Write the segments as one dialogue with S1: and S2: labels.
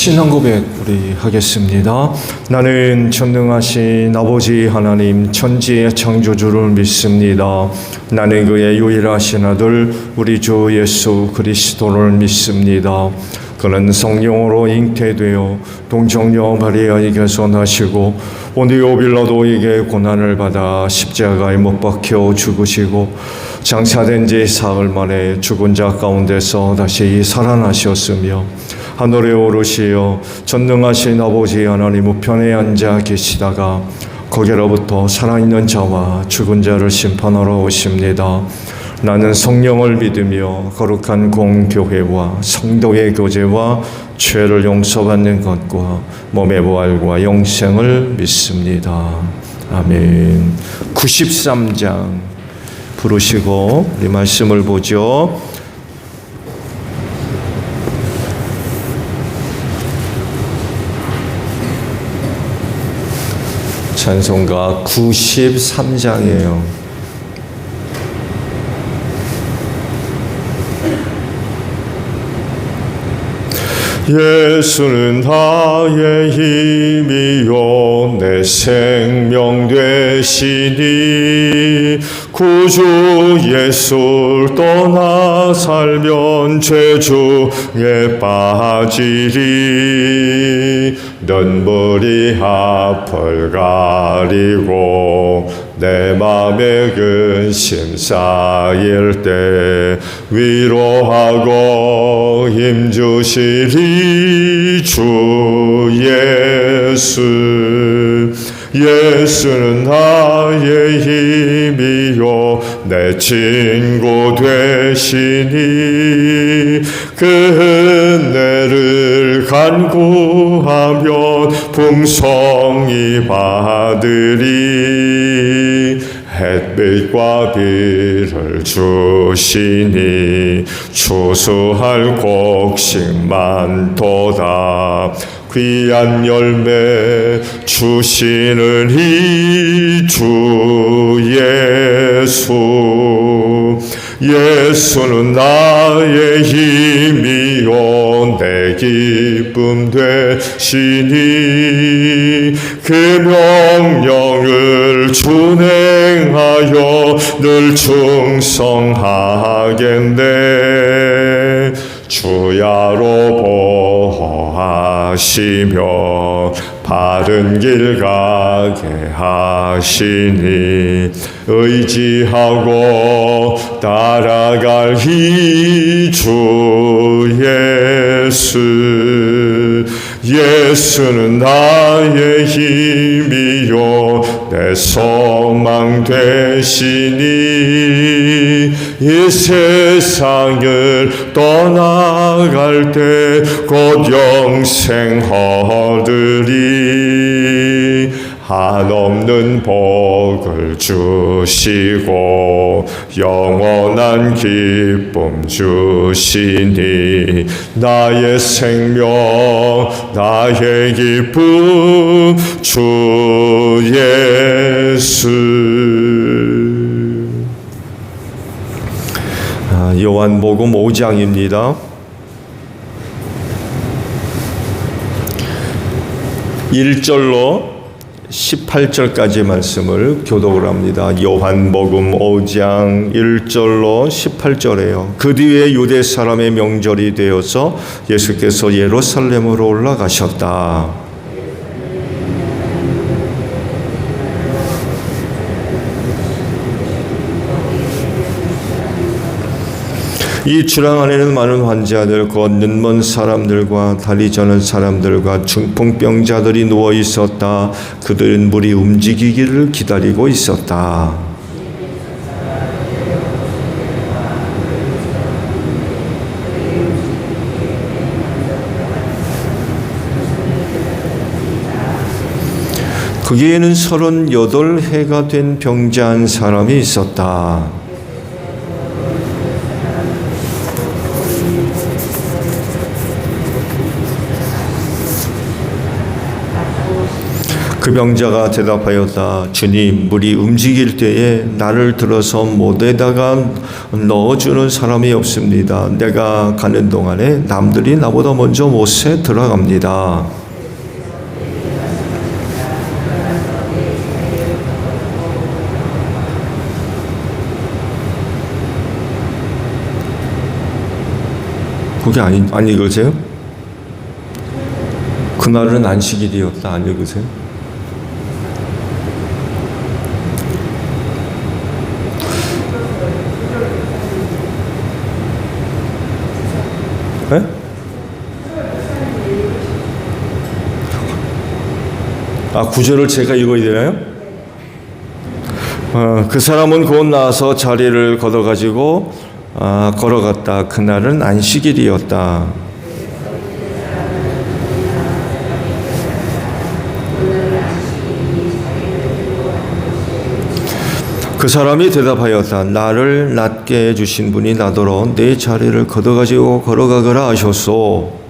S1: 신앙 고백 우리 하겠습니다. 나는 전능하신 아버지 하나님 천지의 창조주를 믿습니다. 나는 그의 유일하신 아들 우리 주 예수 그리스도를 믿습니다. 그는 성령으로 잉태되어 동정녀 마리아에게서 나시고 본디오 빌라도에게 고난을 받아 십자가에 못 박혀 죽으시고 장사된 지 사흘 만에 죽은 자 가운데서 다시 살아나셨으며 하늘에 오르시어 전능하신 아버지 하나님 우편에 앉아 계시다가 거기로부터 살아있는 자와 죽은 자를 심판하러 오십니다. 나는 성령을 믿으며 거룩한 공교회와 성도의 교제와 죄를 용서받는 것과 몸의 부활과 영생을 믿습니다. 아멘. 93장 부르시고 우리 말씀을 보죠. 찬송가 93장이에요. 예수는 나의 힘이요 내 생명 되시니 구주 예수를 떠나 살면 죄 중에 빠지리 눈물이 앞을 가리고 내 맘에 근심 쌓일 때 위로하고 힘주시리 주 예수. 예수는 나의 힘이요 내 친구 되시니 그 은혜를 간구하면 풍성히 받으리. 햇빛과 비를 주시니 추수할 곡식만 도다. 귀한 열매 주시는 이 주 예수. 예수는 나의 힘이요 내 기쁨 되시니 그 명령을 준행하여 늘 충성하겠네. 주야로 보호하시며 바른 길 가게 하시니 의지하고 따라갈 이 주 예수. 예수는 나의 힘이요 내 소망 되시니 이 세상을 떠나갈 때 곧 영생 얻으리. 한없는 복을 주시고 영원한 기쁨 주시니 나의 생명 나의 기쁨 주 예수. 요한복음 5장입니다. 1절로 18절까지 말씀을 교독을 합니다. 요한복음 5장 1절로 18절에요. 그 뒤에 유대 사람의 명절이 되어서 예수께서 예루살렘으로 올라가셨다. 이 주랑 안에는 많은 환자들, 곧 눈먼 사람들과 다리 저는 사람들과 중풍병자들이 누워 있었다. 그들은 물이 움직이기를 기다리고 있었다. 거기에는 38해가 된 병자 한 사람이 있었다. 그 병자가 대답하였다. 주님, 물이 움직일 때에 나를 들어서 못에다가 넣어주는 사람이 없습니다. 내가 가는 동안에 남들이 나보다 먼저 못에 들어갑니다. 그게 안 읽으세요? 그날은 안식일이었다. 안 읽으세요? 네? 구절을 제가 읽어야 되나요? 그 사람은 곧 나와서 자리를 걷어가지고 걸어갔다. 그날은 안식일이었다. 그 사람이 대답하였다. 나를 낫게 해주신 분이 나더러 내 자리를 걷어가지고 걸어가거라 하셨소.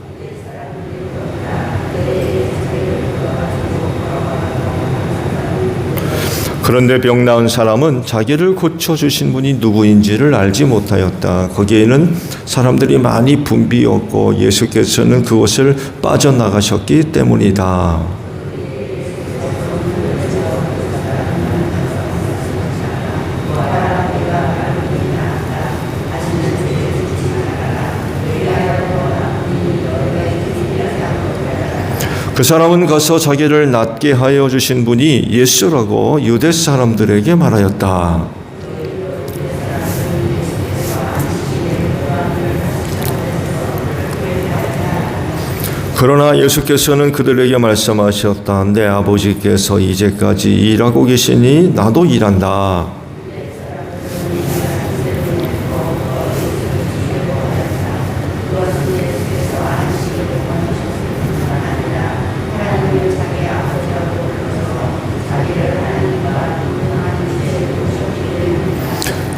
S1: 그런데 병 나은 사람은 자기를 고쳐주신 분이 누구인지를 알지 못하였다. 거기에는 사람들이 많이 붐비었고 예수께서는 그곳을 빠져나가셨기 때문이다. 그 사람은 가서 자기를 낫게 하여 주신 분이 예수라고 유대 사람들에게 말하였다. 그러나 예수께서는 그들에게 말씀하셨다. 내 아버지께서 이제까지 일하고 계시니 나도 일한다.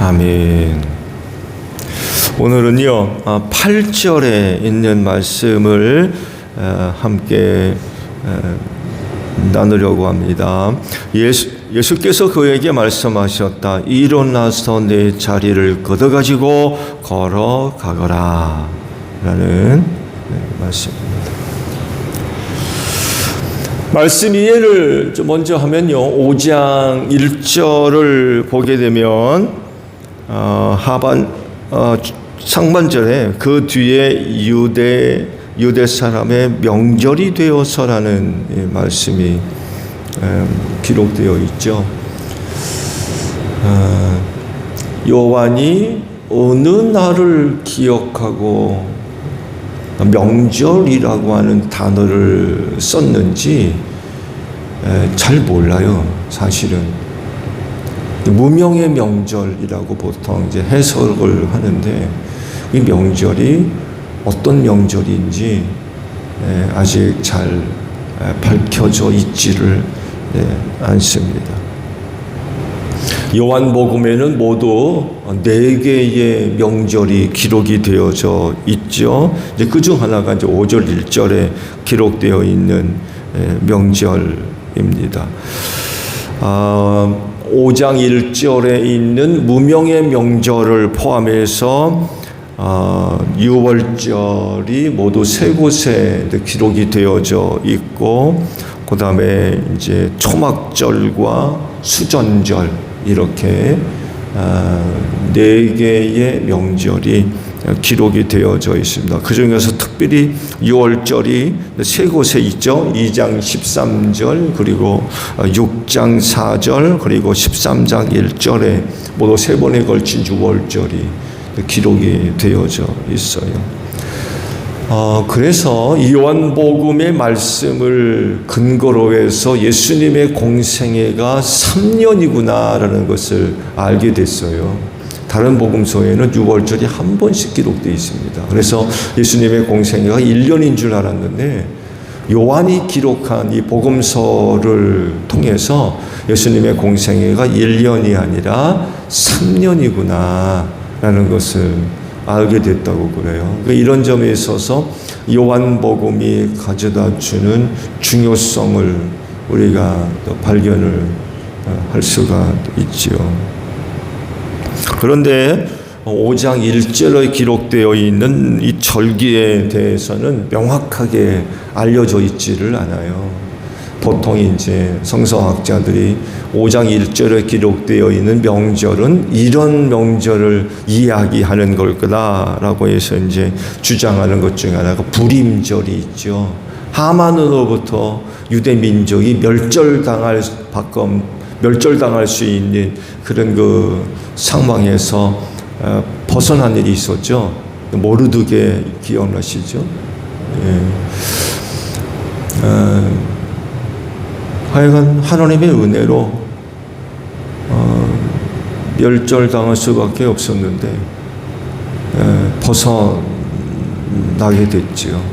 S1: 아멘. 오늘은요 8절에 있는 말씀을 함께 나누려고 합니다. 예수께서 그에게 말씀하셨다. 일어나서 내 자리를 걷어가지고 걸어가거라 라는 말씀입니다. 말씀 이해를 먼저 하면요 5장 1절을 보게 되면 상반절에 그 뒤에 유대 사람의 명절이 되어서라는 말씀이 기록되어 있죠. 요한이 어느 날을 기억하고 명절이라고 하는 단어를 썼는지 잘 몰라요, 사실은. 무명의 명절이라고 보통 이제 해석을 하는데 이 명절이 어떤 명절인지 아직 잘 밝혀져 있지를 않습니다. 요한복음에는 모두 4개의 명절이 기록이 되어져 있죠. 이제 그중 하나가 이제 5절 1절에 기록되어 있는 명절입니다. 5장 1절에 있는 무명의 명절을 포함해서 6월절이 모두 3곳에 기록이 되어져 있고, 그 다음에 이제 초막절과 수전절 이렇게 4개의 명절이 기록이 되어져 있습니다. 그 중에서 특별히 6월절이 3곳에 있죠. 2장 13절 그리고 6장 4절 그리고 13장 1절에 모두 3번에 걸친 6월절이 기록이 되어져 있어요. 그래서 요한복음의 말씀을 근거로 해서 예수님의 공생애가 3년이구나라는 것을 알게 됐어요. 다른 복음서에는 6월절이 한 번씩 기록되어 있습니다. 그래서 예수님의 공생애가 1년인 줄 알았는데 요한이 기록한 이 복음서를 통해서 예수님의 공생애가 1년이 아니라 3년이구나 라는 것을 알게 됐다고 그래요. 이런 점에 있어서 요한복음이 가져다 주는 중요성을 우리가 또 발견을 할 수가 있지요. 그런데 5장 1절에 기록되어 있는 이 절기에 대해서는 명확하게 알려져 있지를 않아요. 보통 이제 성서학자들이 5장 1절에 기록되어 있는 명절은 이런 명절을 이야기하는 걸 거다라고 해서 이제 주장하는 것 중에 하나가 불임절이 있죠. 하만으로부터 유대 민족이 멸절당할 수 있는 그런 그 상황에서 벗어난 일이 있었죠. 모르드게 기억나시죠? 예. 하여간 하나님의 은혜로 멸절당할 수밖에 없었는데 벗어나게 됐지요.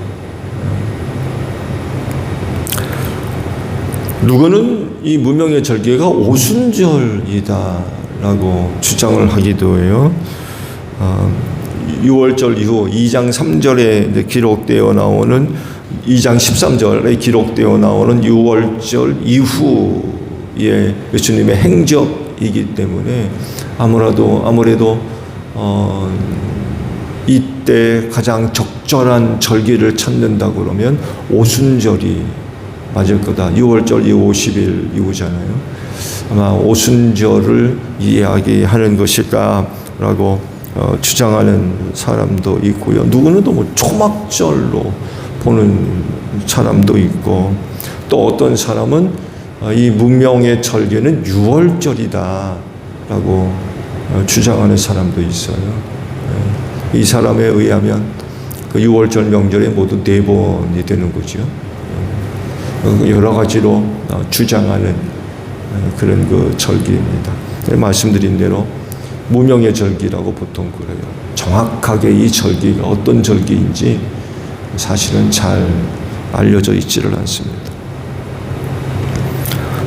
S1: 누구는 이 무명의 절기가 오순절이다라고 주장을 하기도 해요. 6월절 이후 2장 3절에 기록되어 나오는 2장 13절에 기록되어 나오는 6월절 이후의 예수님의 행적이기 때문에 아무래도 이때 가장 적절한 절기를 찾는다 그러면 오순절이 맞을 거다. 6월절 이후 50일 이후잖아요. 아마 오순절을 이야기하는 것일까라고 주장하는 사람도 있고요. 누구는 또 뭐 초막절로 보는 사람도 있고, 또 어떤 사람은 이 무명의 절기는 6월절이다라고 주장하는 사람도 있어요. 이 사람에 의하면 그 6월절 명절에 모두 4번이 되는 거죠. 여러 가지로 주장하는 그런 그 절기입니다. 말씀드린 대로 무명의 절기라고 보통 그래요. 정확하게 이 절기가 어떤 절기인지 사실은 잘 알려져 있지를 않습니다.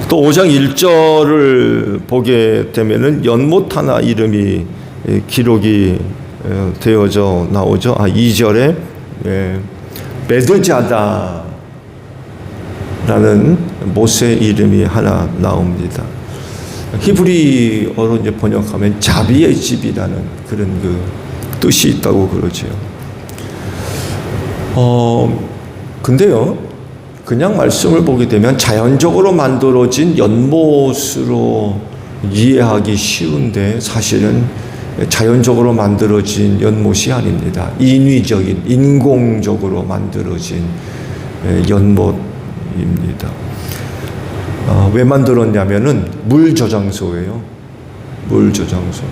S1: 또 5장 1절을 보게 되면은 연못 하나 이름이 기록이 되어져 나오죠. 2절에 베드자다 라는 못의 이름이 하나 나옵니다. 히브리어로 이제 번역하면 자비의 집이라는 그런 그 뜻이 있다고 그러죠. 근데요, 그냥 말씀을 보게 되면 자연적으로 만들어진 연못으로 이해하기 쉬운데 사실은 자연적으로 만들어진 연못이 아닙니다. 인위적인, 인공적으로 만들어진 연못입니다. 왜 만들었냐면은 물 저장소예요. 물 저장소.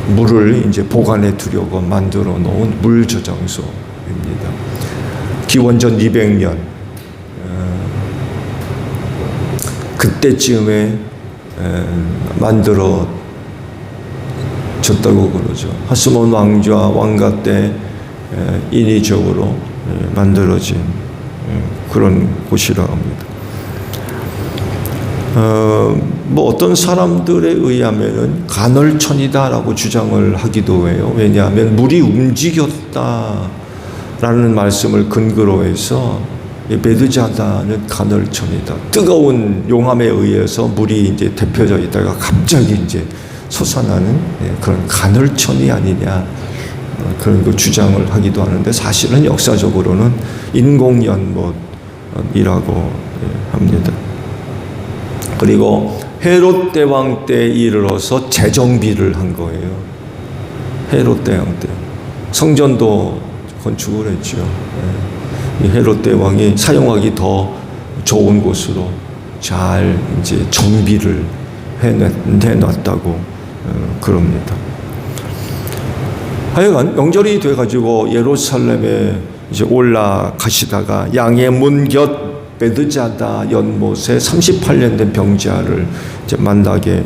S1: 물을 이제 보관해 두려고 만들어 놓은 물 저장소입니다. 기원전 200년 그때쯤에 만들어졌다고 그러죠. 하스몬 왕가 때 인위적으로 만들어진 그런 곳이라고 합니다. 뭐 어떤 사람들에 의하면은 간헐천이다라고 주장을 하기도 해요. 왜냐하면 물이 움직였다라는 말씀을 근거로 해서 베드자다는 간헐천이다. 뜨거운 용암에 의해서 물이 이제 데펴져 있다가 갑자기 이제 솟아나는 그런 간헐천이 아니냐 그런 거 주장을 하기도 하는데 사실은 역사적으로는 인공연못이라고 합니다. 그리고 헤롯 대왕 때에 이르러서 재정비를 한 거예요. 헤롯 대왕 때 성전도 건축을 했죠. 이 헤롯 대왕이 사용하기 더 좋은 곳으로 잘 이제 정비를 해놨다고 그럽니다. 하여간 명절이 돼가지고 예루살렘에 이제 올라가시다가 양의 문 곁 베드자다 연못에 38년 된 병자를 이제 만나게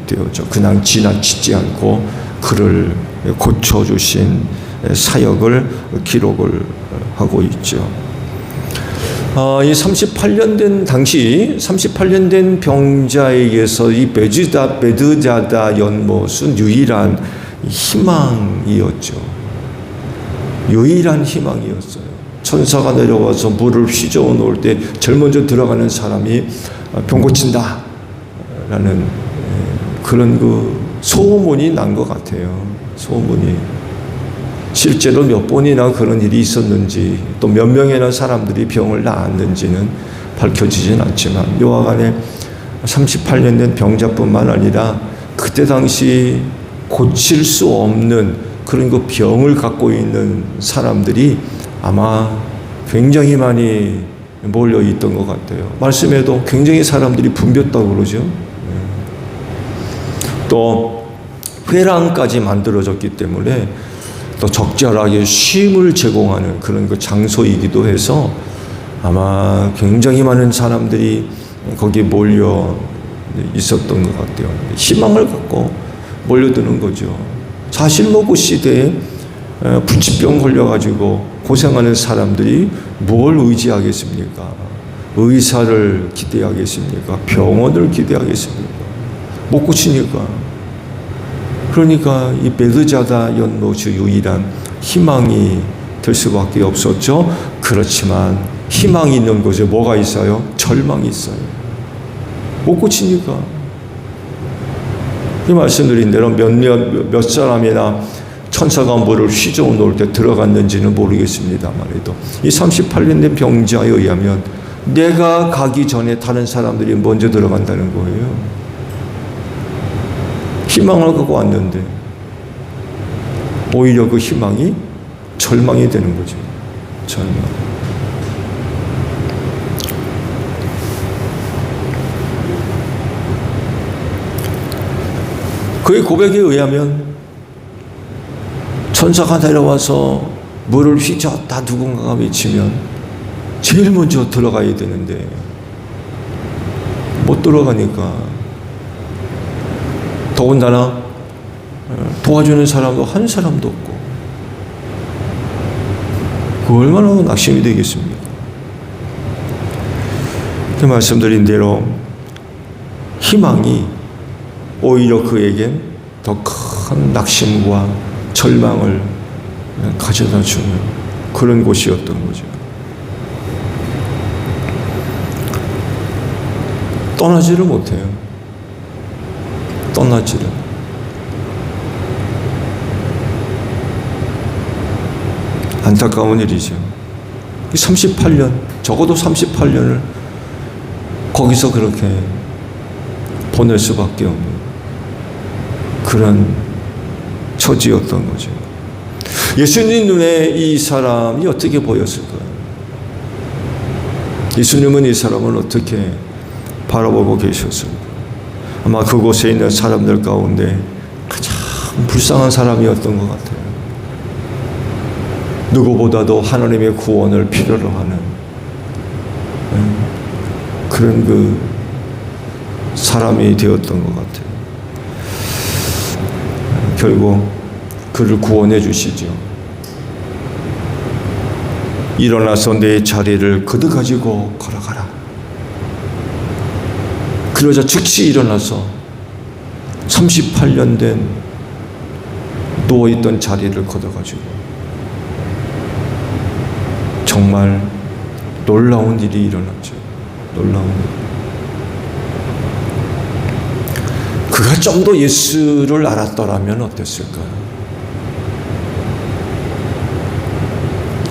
S1: 되었죠. 그냥 지나치지 않고 그를 고쳐주신 사역을 기록을 하고 있죠. 이 38년 된 당시 38년 된 병자에게서 이 베드자다 연못은 유일한 희망이었죠. 유일한 희망이었어요. 천사가 내려와서 물을 휘저어 놓을 때 제일 먼저 들어가는 사람이 병 고친다 라는 그런 그 소문이 난 것 같아요. 소문이. 실제로 몇 번이나 그런 일이 있었는지 또 몇 명이나 사람들이 병을 나았는지는 밝혀지진 않지만 여하간에 38년 된 병자뿐만 아니라 그때 당시 고칠 수 없는 그런 그 병을 갖고 있는 사람들이 아마 굉장히 많이 몰려 있던 것 같아요. 말씀에도 굉장히 사람들이 붐볐다고 그러죠. 또 회랑까지 만들어졌기 때문에 또 적절하게 쉼을 제공하는 그런 그 장소이기도 해서 아마 굉장히 많은 사람들이 거기에 몰려 있었던 것 같아요. 희망을 갖고 몰려드는 거죠. 사실 뭐 그 시대에 불치병 걸려가지고 고생하는 사람들이 뭘 의지하겠습니까? 의사를 기대하겠습니까? 병원을 기대하겠습니까? 못 고치니까. 그러니까 이 베드자다 연못이 유일한 희망이 될 수밖에 없었죠. 그렇지만 희망이 있는 곳에 뭐가 있어요? 절망이 있어요. 못 고치니까. 이 말씀드린 대로 몇 사람이나 천사가 물을 휘저어 놓을 때 들어갔는지는 모르겠습니다만 이 38년 된 병자에 의하면 내가 가기 전에 다른 사람들이 먼저 들어간다는 거예요. 희망을 갖고 왔는데 오히려 그 희망이 절망이 되는 거죠. 절망. 그의 고백에 의하면 천사가 내려와서 물을 휘저었다 누군가가 외치면 제일 먼저 들어가야 되는데 못 들어가니까 더군다나 도와주는 사람도 한 사람도 없고 그 얼마나 낙심이 되겠습니까? 그 말씀드린 대로 희망이 오히려 그에겐 더 큰 낙심과 절망을 가져다 주는 그런 곳이었던 거죠. 떠나지를 못해요. 떠나지를. 안타까운 일이죠. 38년, 적어도 38년을 거기서 그렇게 보낼 수밖에 없는 그런 처지였던 거죠. 예수님 눈에 이 사람이 어떻게 보였을까요? 예수님은 이 사람을 어떻게 바라보고 계셨을까요? 아마 그곳에 있는 사람들 가운데 가장 불쌍한 사람이었던 것 같아요. 누구보다도 하나님의 구원을 필요로 하는 그런 그 사람이 되었던 것 같아요. 결국 그를 구원해 주시죠. 일어나서 내 자리를 걷어가지고 걸어가라. 그러자 즉시 일어나서 38년 된 누워있던 자리를 걷어가지고 정말 놀라운 일이 일어났죠. 놀라운 일. 그가 좀 더 예수를 알았더라면 어땠을까요?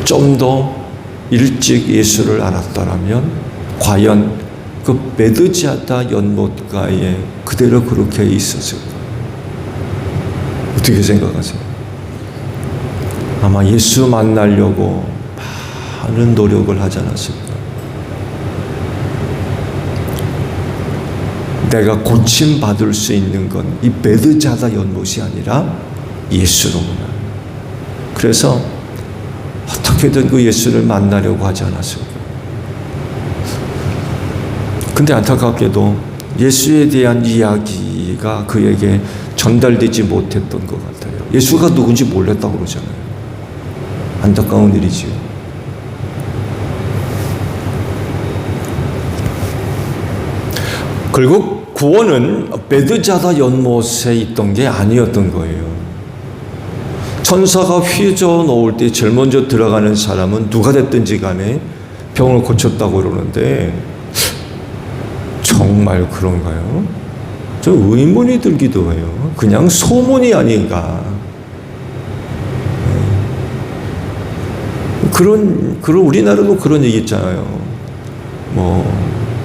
S1: 좀 더 일찍 예수를 알았더라면 과연 그 베드자다 연못가에 그대로 그렇게 있었을까? 어떻게 생각하세요? 아마 예수 만나려고 많은 노력을 하지 않았을까? 내가 고침받을 수 있는 건 이 베드자다 연못이 아니라 예수로구나. 그래서 어떻게든 그 예수를 만나려고 하지 않았을까? 근데 안타깝게도 예수에 대한 이야기가 그에게 전달되지 못했던 것 같아요. 예수가 누군지 몰랐다고 그러잖아요. 안타까운 일이지요. 결국 구원은 베드자다 연못에 있던 게 아니었던 거예요. 천사가 휘저 놓을 때 제일 먼저 들어가는 사람은 누가 됐든지 간에 병을 고쳤다고 그러는데 정말 그런가요? 저 의문이 들기도 해요. 그냥 소문이 아닌가. 그런 우리나라도 그런 얘기 있잖아요. 뭐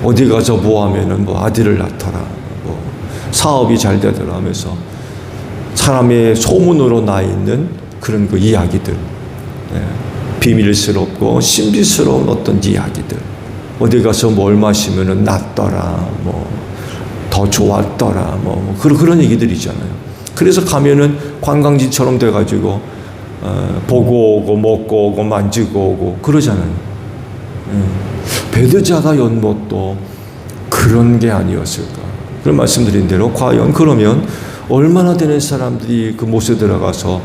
S1: 어디 가서 뭐 하면은 뭐 아들을 낳더라, 뭐 사업이 잘 되더라 하면서 사람의 소문으로 나 있는 그런 그 이야기들, 비밀스럽고 신비스러운 어떤 이야기들. 어디 가서 뭘 마시면은 낫더라, 뭐 더 좋았더라, 뭐 그런 얘기들 있잖아요. 그래서 가면은 관광지처럼 돼가지고 보고 오고 먹고 오고 만지고 오고 그러잖아요. 베드자다 연못도 그런 게 아니었을까. 그런 말씀드린 대로 과연 그러면 얼마나 되는 사람들이 그 못에 들어가서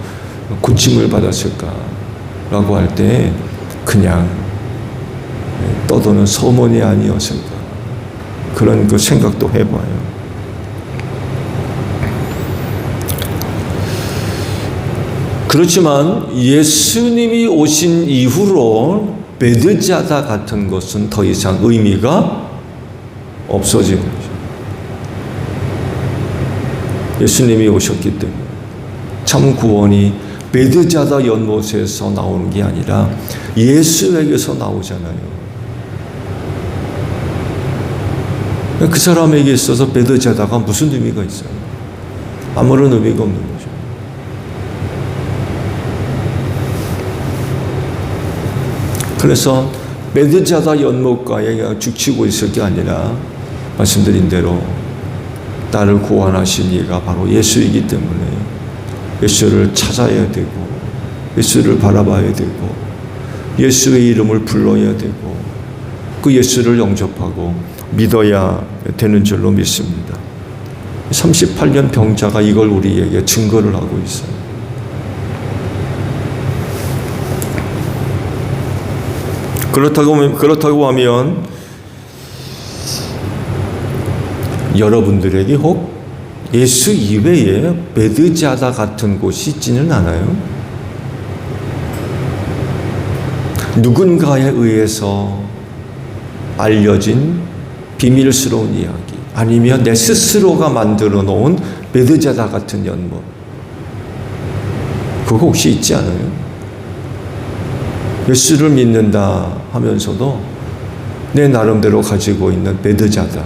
S1: 고침을 받았을까라고 할 때 그냥 떠도는 소문이 아니었을까. 그런 그 생각도 해봐요. 그렇지만 예수님이 오신 이후로 베드자다 같은 것은 더 이상 의미가 없어진 거죠. 예수님이 오셨기 때문에 참 구원이 베드자다 연못에서 나오는 게 아니라 예수에게서 나오잖아요. 그 사람에게 있어서 베드자다가 무슨 의미가 있어요? 아무런 의미가 없는 거죠. 그래서 베드자다 연못가에 죽치고 있을 게 아니라 말씀드린 대로 나를 구원하신 이가 바로 예수이기 때문에 예수를 찾아야 되고 예수를 바라봐야 되고 예수의 이름을 불러야 되고 그 예수를 영접하고 믿어야 되는 줄로 믿습니다. 38년 병자가 이걸 우리에게 증거를 하고 있어요. 그렇다고 하면 여러분들에게 혹 예수 이외에 베드자다 같은 곳이 있지는 않아요? 누군가에 의해서 알려진 비밀스러운 이야기 아니면 내 스스로가 만들어 놓은 베드자다 같은 연못, 그거 혹시 있지 않아요? 예수를 믿는다 하면서도 내 나름대로 가지고 있는 베드자다.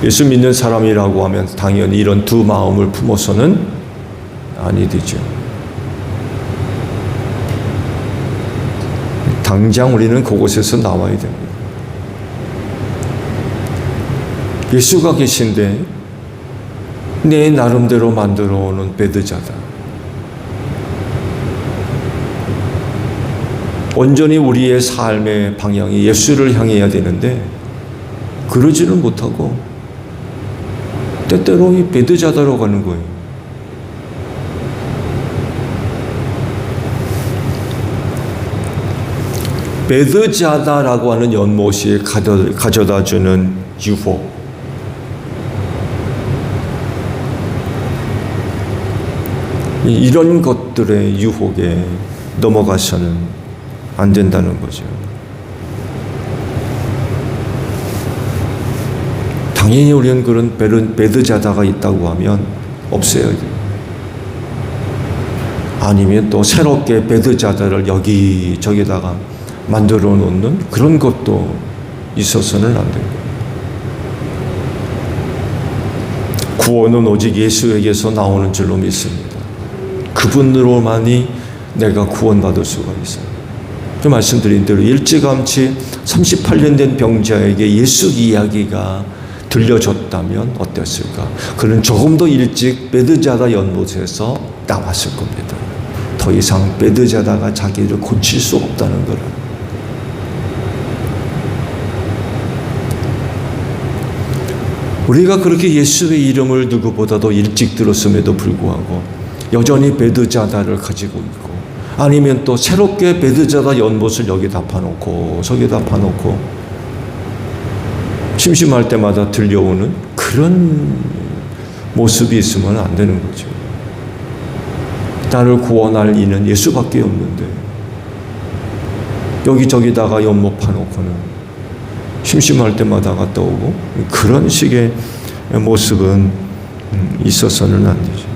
S1: 예수 믿는 사람이라고 하면 당연히 이런 두 마음을 품어서는 아니 되죠. 당장 우리는 그곳에서 나와야 됩니다. 예수가 계신데 내 나름대로 만들어 오는 베드자다. 온전히 우리의 삶의 방향이 예수를 향해야 되는데 그러지는 못하고 때때로 이 베드자다로 가는 거예요. 베드자다라고 하는 연못이 가져다주는 유혹, 이런 것들의 유혹에 넘어가서는 안 된다는 거죠. 당연히 우리는 그런 베드자다가 있다고 하면 없애야 돼요. 아니면 또 새롭게 베드자다를 여기저기다가 만들어 놓는 그런 것도 있어서는 안 돼요. 구원은 오직 예수에게서 나오는 줄로 믿습니다. 그분으로만이 내가 구원받을 수가 있어요. 그 말씀드린 대로 일찌감치 38년 된 병자에게 예수 이야기가 들려줬다면 어땠을까? 그는 조금 더 일찍 베드자다 연못에서 나왔을 겁니다. 더 이상 베드자다가 자기를 고칠 수 없다는 거를. 우리가 그렇게 예수의 이름을 누구보다도 일찍 들었음에도 불구하고 여전히 베드자다를 가지고 있고, 아니면 또 새롭게 베드자다 연못을 여기다 파놓고 저기다 파놓고 심심할 때마다 들려오는 그런 모습이 있으면 안 되는 거죠. 나를 구원할 이는 예수밖에 없는데 여기저기다가 연못파놓고는 심심할 때마다 갔다 오고 그런 식의 모습은 있어서는 안 되죠.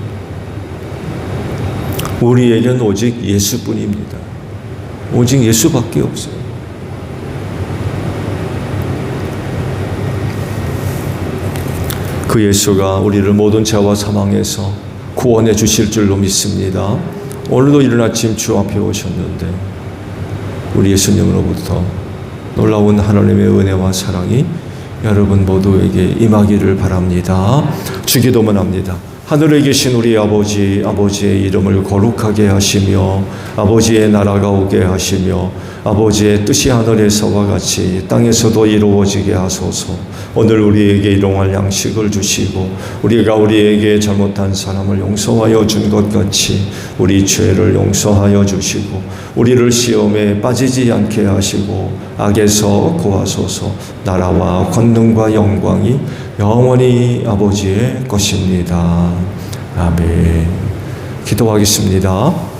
S1: 우리에겐 오직 예수뿐입니다. 오직 예수밖에 없어요. 그 예수가 우리를 모든 죄와 사망에서 구원해 주실 줄로 믿습니다. 오늘도 이른 아침 주 앞에 오셨는데 우리 예수님으로부터 놀라운 하나님의 은혜와 사랑이 여러분 모두에게 임하기를 바랍니다. 주기도만 합니다. 하늘에 계신 우리 아버지, 아버지의 이름을 거룩하게 하시며 아버지의 나라가 오게 하시며 아버지의 뜻이 하늘에서와 같이 땅에서도 이루어지게 하소서. 오늘 우리에게 일용할 양식을 주시고 우리가 우리에게 잘못한 사람을 용서하여 준 것 같이 우리 죄를 용서하여 주시고 우리를 시험에 빠지지 않게 하시고 악에서 구하소서. 나라와 권능과 영광이 영원히 아버지의 것입니다. 아멘. 기도하겠습니다.